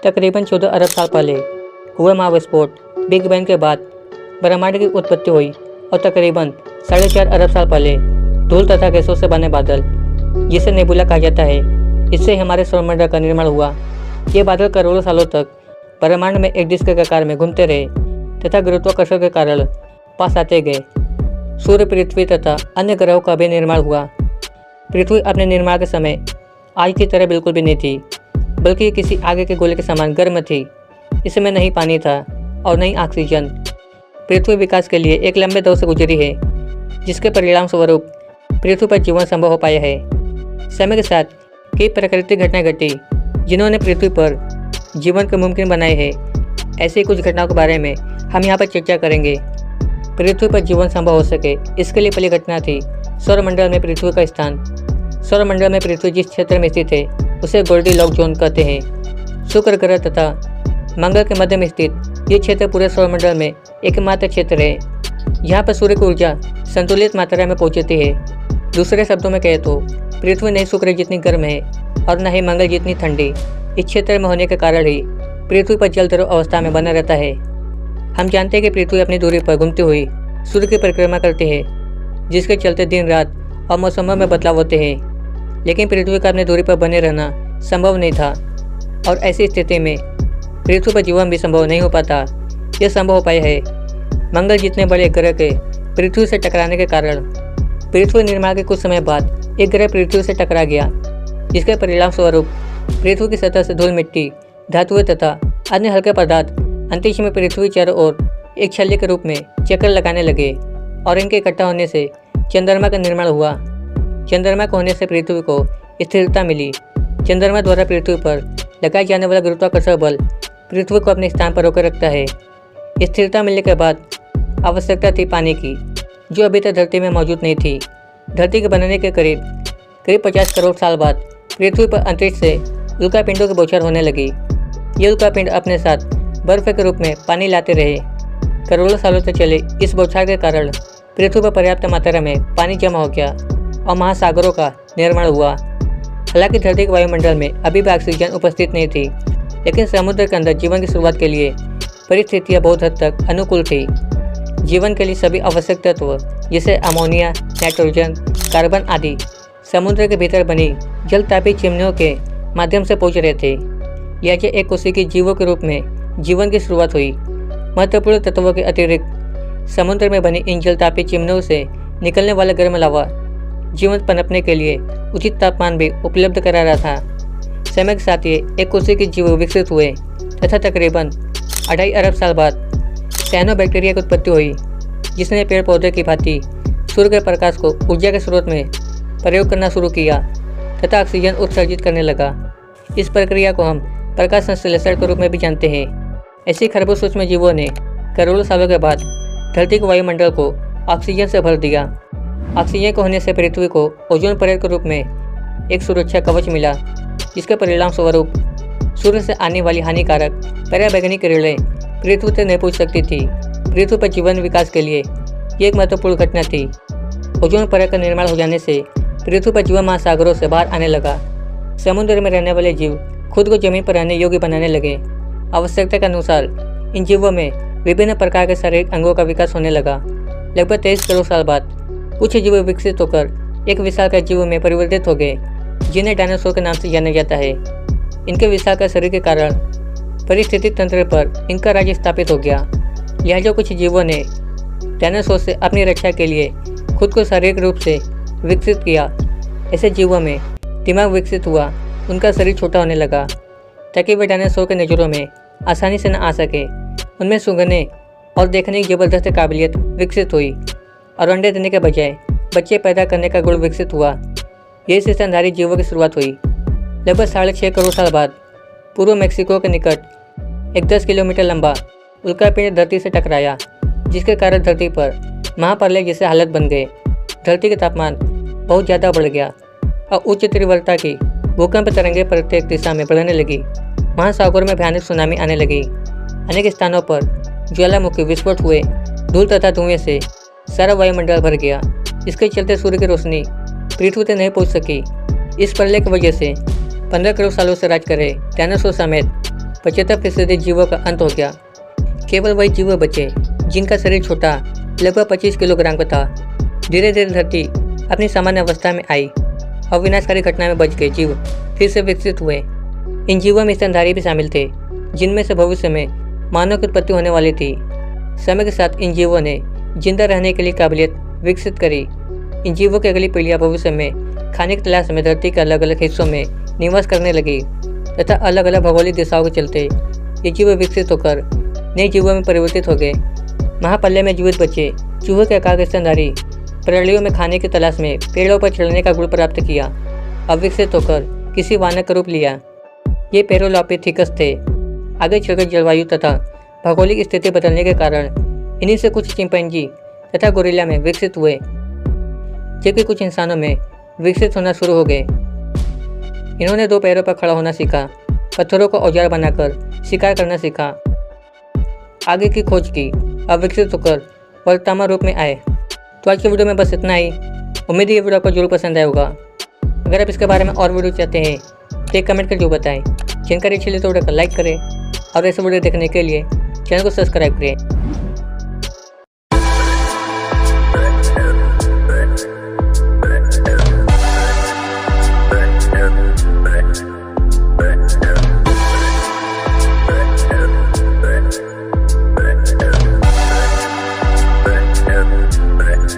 तकरीबन 14 अरब साल पहले हुआ महाविस्फोट बिग बैंग के बाद ब्रह्मांड की उत्पत्ति हुई और तकरीबन 4.5 अरब साल पहले धूल तथा गैसों से बने बादल, जिसे नेबुला कहा जाता है, इससे हमारे सौरमंडल का निर्माण हुआ। ये बादल करोड़ों सालों तक ब्रह्मांड में एक डिस्क के आकार में घूमते रहे तथा गुरुत्वाकर्षण के कारण पास आते गए। सूर्य, पृथ्वी तथा अन्य ग्रहों का भी निर्माण हुआ। पृथ्वी अपने निर्माण के समय आज की तरह बिल्कुल भी नहीं थी, बल्कि किसी आगे के गोले के समान गर्म थी। इसमें नहीं पानी था और नहीं ऑक्सीजन। पृथ्वी विकास के लिए एक लंबे दौर से गुजरी है, जिसके परिणाम स्वरूप पृथ्वी पर जीवन संभव हो पाया है। समय के साथ कई प्राकृतिक घटनाएं घटी, जिन्होंने पृथ्वी पर जीवन को मुमकिन बनाए हैं। ऐसी कुछ घटनाओं के बारे में हम यहाँ पर चर्चा करेंगे। पृथ्वी पर जीवन संभव हो सके, इसके लिए पहली घटना थी सौरमंडल में पृथ्वी का स्थान। सौरमंडल में पृथ्वी जिस क्षेत्र में स्थित है उसे गोल्डीलॉक जोन कहते हैं। शुक्र ग्रह तथा मंगल के मध्य में स्थित ये क्षेत्र पूरे सौरमंडल में एकमात्र क्षेत्र है। यहाँ पर सूर्य की ऊर्जा संतुलित मात्रा में पहुँचती है। दूसरे शब्दों में कहे तो पृथ्वी नहीं शुक्र जितनी गर्म है और न ही मंगल जितनी ठंडी। इस क्षेत्र में होने के कारण ही पृथ्वी पर जल द्रव अवस्था में बना रहता है। हम जानते हैं कि पृथ्वी अपनी दूरी पर घूमती हुई सूर्य की परिक्रमा करती है, जिसके चलते दिन रात और मौसमों में बदलाव होते हैं। लेकिन पृथ्वी का अपनी दूरी पर बने रहना संभव नहीं था और ऐसी स्थिति में पृथ्वी पर जीवन भी संभव नहीं हो पाता। यह संभव हो पाया है मंगल जितने बड़े ग्रह के पृथ्वी से टकराने के कारण। पृथ्वी निर्माण के कुछ समय बाद एक ग्रह पृथ्वी से टकरा गया, जिसके परिणाम स्वरूप पृथ्वी की सतह से धूल, मिट्टी, धातुएं तथा अन्य हल्के पदार्थ अंतरिक्ष में पृथ्वी चारों ओर एक छल्ले के रूप में चक्कर लगाने लगे और इनके इकट्ठा होने से चंद्रमा का निर्माण हुआ। चंद्रमा को होने से पृथ्वी को स्थिरता मिली। चंद्रमा द्वारा पृथ्वी पर लगाए जाने वाला गुरुत्वाकर्षण बल पृथ्वी को अपने स्थान पर रोके रखता है। स्थिरता मिलने के बाद आवश्यकता थी पानी की, जो अभी तक धरती में मौजूद नहीं थी। धरती के बनने के करीब 50 करोड़ साल बाद पृथ्वी पर अंतरिक्ष से उल्कापिंडों की बौछार होने लगी। ये उल्कापिंड अपने साथ बर्फ के रूप में पानी लाते रहे। करोड़ों सालों तक चले इस बौछार के कारण पृथ्वी पर पर्याप्त मात्रा में पानी जमा हो गया और महासागरों का निर्माण हुआ। हालांकि धरती के वायुमंडल में अभी भी ऑक्सीजन उपस्थित नहीं थी, लेकिन समुद्र के अंदर जीवन की शुरुआत के लिए परिस्थितियां बहुत हद तक अनुकूल थी। जीवन के लिए सभी आवश्यक तत्व जैसे अमोनिया, नाइट्रोजन, कार्बन आदि समुद्र के भीतर बनी जलतापी चिमनियों के माध्यम से पहुंच रहे थे। यह एक कोशिकीय जीवों के रूप में जीवन की शुरुआत हुई। महत्वपूर्ण तत्वों के अतिरिक्त समुद्र में बनी इन जलतापी चिमनियों से निकलने वाला गर्म लावा जीवन पनपने के लिए उचित तापमान भी उपलब्ध करा रहा था। समय के साथ ये एक कोशिकीय जीव विकसित हुए तथा तकरीबन 2.5 अरब साल बाद साइनोबैक्टीरिया की उत्पत्ति हुई, जिसने पेड़ पौधे की भांति सूर्य के प्रकाश को ऊर्जा के स्रोत में प्रयोग करना शुरू किया तथा ऑक्सीजन उत्सर्जित करने लगा। इस प्रक्रिया को हम प्रकाश संश्लेषण के रूप में भी जानते हैं। ऐसे खरबों सूक्ष्म जीवों ने करोड़ों सालों के बाद धरती के वायुमंडल को ऑक्सीजन से भर दिया। ऑक्सीजन के होने से पृथ्वी को ओजोन परत के रूप में एक सुरक्षा कवच मिला, जिसके परिणाम स्वरूप सूर्य से आने वाली हानिकारक पराबैंगनी किरणें पृथ्वी तक नहीं पहुंच सकती थी। पृथ्वी पर जीवन विकास के लिए ये एक महत्वपूर्ण घटना थी। ओजोन परत का निर्माण हो जाने से पृथ्वी पर जीवन महासागरों से बाहर आने लगा। समुद्र में रहने वाले जीव खुद को जमीन पर रहने योग्य बनाने लगे। आवश्यकता के अनुसार इन जीवों में विभिन्न प्रकार के शारीरिक अंगों का विकास होने लगा। लगभग 23 करोड़ साल बाद कुछ जीव विकसित होकर एक विशालकाय जीव में परिवर्तित हो गए, जिन्हें डायनासोर के नाम से जाना जाता है। इनके विशालकाय शरीर के कारण परिस्थितिक तंत्र पर इनका राज्य स्थापित हो गया। लिहाजा कुछ जीवों ने डायनासोर से अपनी रक्षा के लिए खुद को शारीरिक रूप से विकसित किया। ऐसे जीवों में दिमाग विकसित हुआ। उनका शरीर छोटा होने लगा ताकि वे डायनासोर के नज़रों में आसानी से न आ सके। उनमें सूंघने और देखने की जबरदस्त काबिलियत विकसित हुई और अंडे देने के बजाय बच्चे पैदा करने का गुण विकसित हुआ। यही से स्तनधारी जीवों की शुरुआत हुई। लगभग 6.5 करोड़ साल बाद पूर्व मैक्सिको के निकट एक 10 किलोमीटर लंबा उल्कापिंड धरती से टकराया, जिसके कारण धरती पर महाप्रलय जैसे हालत बन गए। धरती का तापमान बहुत ज़्यादा बढ़ गया और उच्च तीव्रता की भूकंप तरंगें प्रत्येक दिशा में बढ़ने लगी। महासागरों में भयानक सुनामी आने लगी। अनेक स्थानों पर ज्वालामुखी विस्फोट हुए। धूल तथा धुएं से सारा वायुमंडल भर गया। इसके चलते सूर्य की रोशनी पृथ्वी तक नहीं पहुंच सकी। इस प्रलय की वजह से 15 करोड़ सालों से राज कर रहे डायनासोर समेत 75% जीवों का अंत हो गया। केवल वही जीव बचे जिनका शरीर छोटा लगभग 25 किलोग्राम का था। धीरे धीरे धरती अपनी सामान्य अवस्था में आई और विनाशकारी घटना में बच गए जीव फिर से विकसित हुए। इन जीवों में स्तनधारी भी शामिल थे, जिनमें से भविष्य में मानव की उत्पत्ति होने वाली थी। समय के साथ इन जीवों ने जिंदा रहने के लिए काबिलियत विकसित करी। इन जीवों की अगली पीढ़ियां भविष्य में खाने की तलाश में धरती के अलग अलग हिस्सों में निवास करने लगी तथा अलग अलग भौगोलिक दिशाओं के चलते ये जीव विकसित होकर नए जीवों में परिवर्तित हो गए। महाप्रलय में जीवित बचे चूहे के आकार के स्तनधारी प्रलयों में खाने की तलाश में पेड़ों पर चढ़ने का गुण प्राप्त किया और विकसित होकर किसी वानर का रूप लिया। ये पेरोलॉपिथिकस थे। आगे चलकर जलवायु तथा भौगोलिक स्थिति बदलने के कारण इन्हीं से कुछ चिंपैंजी तथा गोरिल्ला में विकसित हुए, जबकि कुछ इंसानों में विकसित होना शुरू हो गए। इन्होंने 2 पैरों पर खड़ा होना सीखा, पत्थरों को औजार बनाकर शिकार करना सीखा, आगे की खोज की और विकसित होकर वर्तमान रूप में आए। तो आज की वीडियो में बस इतना ही। उम्मीद है ये वीडियो आपको जरूर पसंद आया होगा। अगर आप इसके बारे में और वीडियो चाहते हैं तो एक कमेंट कर जो बताएं। जानकारी अच्छी लगे तो वीडियो को लाइक करें और ऐसे वीडियो देखने के लिए चैनल को सब्सक्राइब करें।